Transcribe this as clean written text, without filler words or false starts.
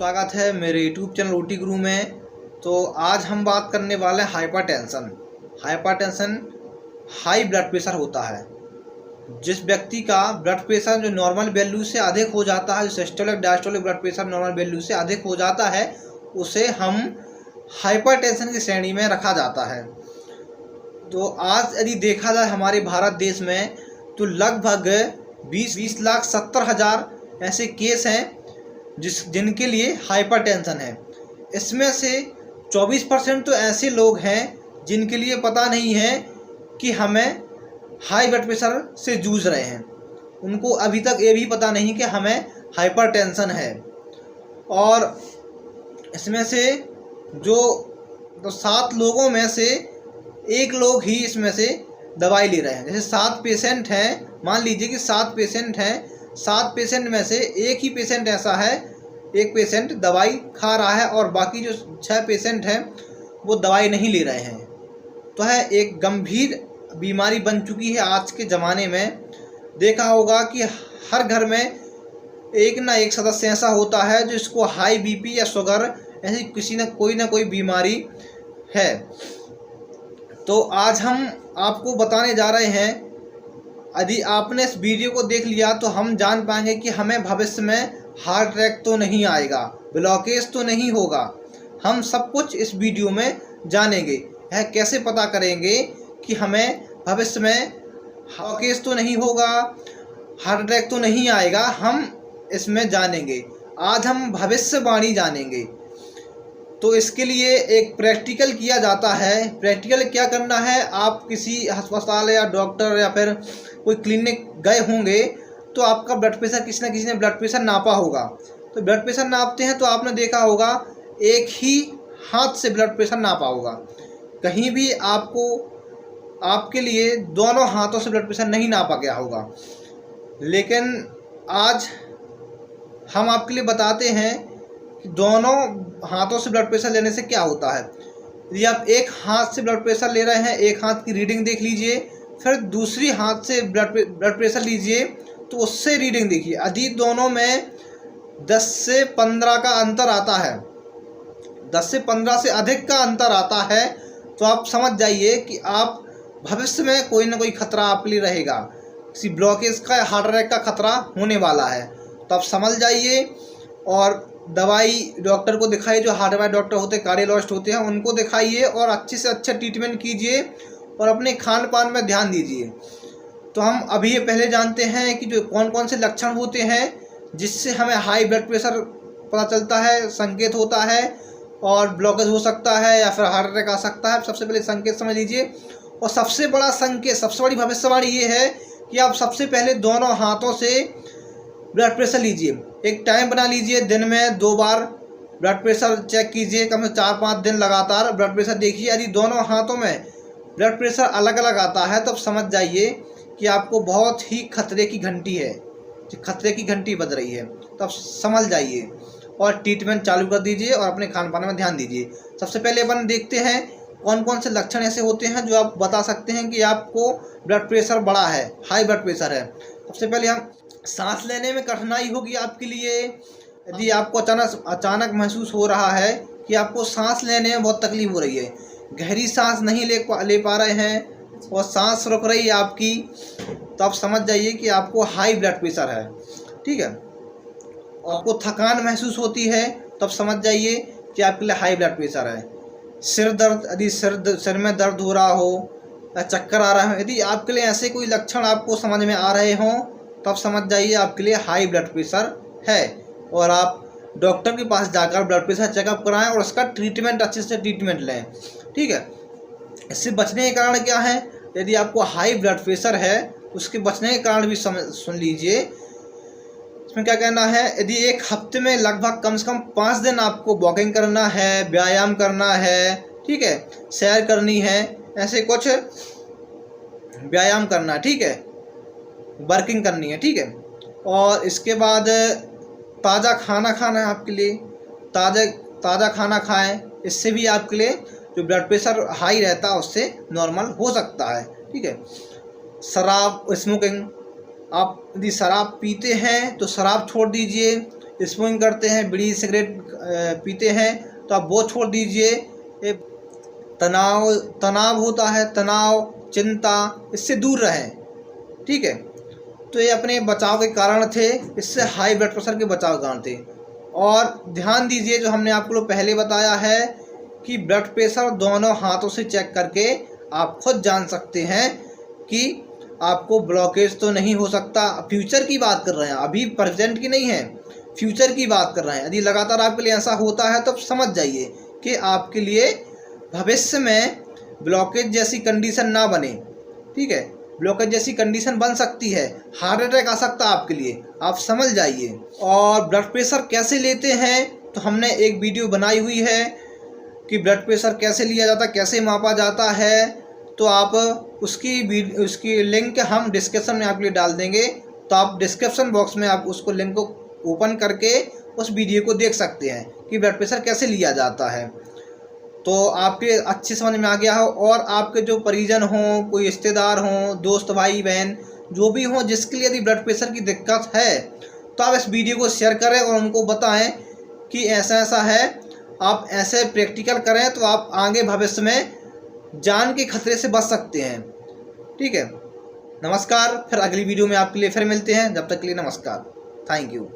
स्वागत है मेरे यूट्यूब चैनल ओटी गुरु में। तो आज हम बात करने वाले हैं हाइपरटेंशन हाई ब्लड प्रेशर होता है। जिस व्यक्ति का ब्लड प्रेशर जो नॉर्मल वैल्यू से अधिक हो जाता है, जो systolic diastolic blood pressure normal value से अधिक हो जाता है, उसे हम हाइपरटेंशन की श्रेणी में रखा जाता है। तो आज यदि देखा जाए हमारे भारत देश में तो लगभग 20,70,000 ऐसे केस हैं जिनके लिए हाइपरटेंशन है। इसमें से 24% तो ऐसे लोग हैं जिनके लिए पता नहीं है कि हमें हाई ब्लड प्रेशर से जूझ रहे हैं। उनको अभी तक ये भी पता नहीं कि हमें हाइपरटेंशन है। और इसमें से जो 7 लोगों में से 1 लोग ही इसमें से दवाई ले रहे हैं। जैसे 7 पेशेंट हैं, मान लीजिए कि 7 पेशेंट हैं, 7 पेशेंट में से एक ही पेशेंट ऐसा है, एक पेशेंट दवाई खा रहा है और बाकी जो 6 पेशेंट हैं वो दवाई नहीं ले रहे हैं। तो है एक गंभीर बीमारी बन चुकी है आज के ज़माने में। देखा होगा कि हर घर में एक ना एक सदस्य ऐसा होता है जो इसको हाई बीपी या शुगर ऐसी किसी न कोई बीमारी है। तो आज हम आपको बताने जा रहे हैं, यदि आपने इस वीडियो को देख लिया तो हम जान पाएंगे कि हमें भविष्य में हार्ट अटैक तो नहीं आएगा, ब्लॉकेज तो नहीं होगा। हम सब कुछ इस वीडियो में जानेंगे। यह कैसे पता करेंगे कि हमें भविष्य में ब्लॉकेज तो नहीं होगा, हार्ट अटैक तो नहीं आएगा, हम इसमें जानेंगे। आज हम भविष्यवाणी जानेंगे। तो इसके लिए एक प्रैक्टिकल किया जाता है। प्रैक्टिकल क्या करना है, आप किसी अस्पताल या डॉक्टर या फिर कोई क्लिनिक गए होंगे तो आपका ब्लड प्रेशर किसी न किसी ने ब्लड प्रेशर नापा होगा। तो ब्लड प्रेशर नापते हैं तो आपने देखा होगा एक ही हाथ से ब्लड प्रेशर नापा होगा। कहीं भी आपके लिए दोनों हाथों से ब्लड प्रेशर नहीं नापा गया होगा। लेकिन आज हम आपके लिए बताते हैं कि दोनों हाथों से ब्लड प्रेशर लेने से क्या होता है। यदि आप एक हाथ से ब्लड प्रेशर ले रहे हैं, एक हाथ की रीडिंग देख लीजिए, फिर दूसरी हाथ से ब्लड प्रेशर लीजिए तो उससे रीडिंग देखिए। यदि दोनों में 10 से 15 का अंतर आता है, 10 से 15 से अधिक का अंतर आता है, तो आप समझ जाइए कि आप भविष्य में कोई ना कोई खतरा आपके लिए रहेगा, किसी ब्लॉकेज का या हार्ट अटैक का खतरा होने वाला है। तो आप समझ जाइए और दवाई डॉक्टर को दिखाइए। जो हार्ट अटैक डॉक्टर होते हैं, कार्डियोलॉजिस्ट होते हैं, उनको दिखाइए और अच्छे से अच्छा ट्रीटमेंट कीजिए और अपने खान पान में ध्यान दीजिए। तो हम अभी ये पहले जानते हैं कि जो कौन कौन से लक्षण होते हैं जिससे हमें हाई ब्लड प्रेशर पता चलता है, संकेत होता है और ब्लॉकेज हो सकता है या फिर हार्ट अटैक आ सकता है। सबसे पहले संकेत समझ लीजिए। और सबसे बड़ा संकेत, सबसे बड़ी भविष्यवाणी ये है कि आप सबसे पहले दोनों हाथों से ब्लड प्रेशर लीजिए। एक टाइम बना लीजिए, दिन में 2 बार ब्लड प्रेशर चेक कीजिए, कम से 4-5 दिन लगातार ब्लड प्रेशर देखिए। यदि दोनों हाथों में ब्लड प्रेशर अलग अलग आता है तब समझ जाइए कि आपको बहुत ही खतरे की घंटी है, खतरे की घंटी बज रही है। तब समझ जाइए और ट्रीटमेंट चालू कर दीजिए और अपने खान पान में ध्यान दीजिए। सबसे पहले अपन देखते हैं कौन कौन से लक्षण ऐसे होते हैं जो आप बता सकते हैं कि आपको ब्लड प्रेशर बढ़ा है, हाई ब्लड प्रेशर है। सबसे पहले हम सांस लेने में कठिनाई होगी आपके लिए। यदि आपको अचानक महसूस हो रहा है कि आपको सांस लेने में बहुत तकलीफ हो रही है, गहरी सांस नहीं ले पा रहे हैं और सांस रुक रही है आपकी, तो आप समझ जाइए कि आपको हाई ब्लड प्रेशर है। ठीक है। आपको थकान महसूस होती है तब समझ जाइए कि आपके लिए हाई ब्लड प्रेशर है। सिर दर्द, यदि सिर में दर्द हो रहा हो या चक्कर आ रहा है, यदि आपके लिए ऐसे कोई लक्षण आपको समझ में आ रहे हों तब समझ जाइए आपके लिए हाई ब्लड प्रेशर है और आप डॉक्टर के पास जाकर ब्लड प्रेशर चेकअप कराएं और उसका ट्रीटमेंट, अच्छे से ट्रीटमेंट लें। ठीक है। इससे बचने के कारण क्या है, यदि आपको हाई ब्लड प्रेशर है उसके बचने के कारण भी सुन लीजिए। इसमें क्या कहना है, यदि एक हफ्ते में लगभग कम से कम 5 दिन आपको वॉकिंग करना है, व्यायाम करना है, ठीक है, सैर करनी है, ऐसे कुछ व्यायाम करना, ठीक है, वर्किंग करनी है। ठीक है। और इसके बाद ताज़ा खाना खाना है आपके लिए, ताज़ा खाना खाएं। इससे भी आपके लिए जो ब्लड प्रेशर हाई रहता है उससे नॉर्मल हो सकता है। ठीक है। शराब, स्मोकिंग, आप यदि शराब पीते हैं तो शराब छोड़ दीजिए। स्मोकिंग करते हैं, बीड़ी सिगरेट पीते हैं, तो आप वो छोड़ दीजिए। तनाव होता है, तनाव, चिंता, इससे दूर रहें। ठीक है, तो ये अपने बचाव के कारण थे, इससे हाई ब्लड प्रेशर के बचाव के कारण थे। और ध्यान दीजिए, जो हमने आपको पहले बताया है कि ब्लड प्रेशर दोनों हाथों से चेक करके आप खुद जान सकते हैं कि आपको ब्लॉकेज तो नहीं हो सकता। फ्यूचर की बात कर रहे हैं, अभी प्रेजेंट की नहीं है, फ्यूचर की बात कर रहे हैं। यदि लगातार आपके लिए ऐसा होता है तो समझ जाइए कि आपके लिए भविष्य में ब्लॉकेज जैसी कंडीशन ना बने। ठीक है, ब्लॉकेज जैसी कंडीशन बन सकती है, हार्ट अटैक आ सकता है आपके लिए, आप समझ जाइए। और ब्लड प्रेशर कैसे लेते हैं, तो हमने एक वीडियो बनाई हुई है कि ब्लड प्रेशर कैसे लिया जाता है, कैसे मापा जाता है। तो आप उसकी लिंक हम डिस्क्रिप्शन में आपके लिए डाल देंगे, तो आप डिस्क्रिप्शन बॉक्स में आप उसको लिंक को ओपन करके उस वीडियो को देख सकते हैं कि ब्लड प्रेशर कैसे लिया जाता है। तो आपके अच्छे समझ में आ गया हो। और आपके जो परिजन हों, कोई रिश्तेदार हों, दोस्त, भाई बहन जो भी हों, जिसके लिए यदि ब्लड प्रेशर की दिक्कत है, तो आप इस वीडियो को शेयर करें और उनको बताएं कि ऐसा ऐसा है, आप ऐसे प्रैक्टिकल करें तो आप आगे भविष्य में जान के खतरे से बच सकते हैं। ठीक है, नमस्कार। फिर अगली वीडियो में आपके लिए फिर मिलते हैं। जब तक के लिए नमस्कार, थैंक यू।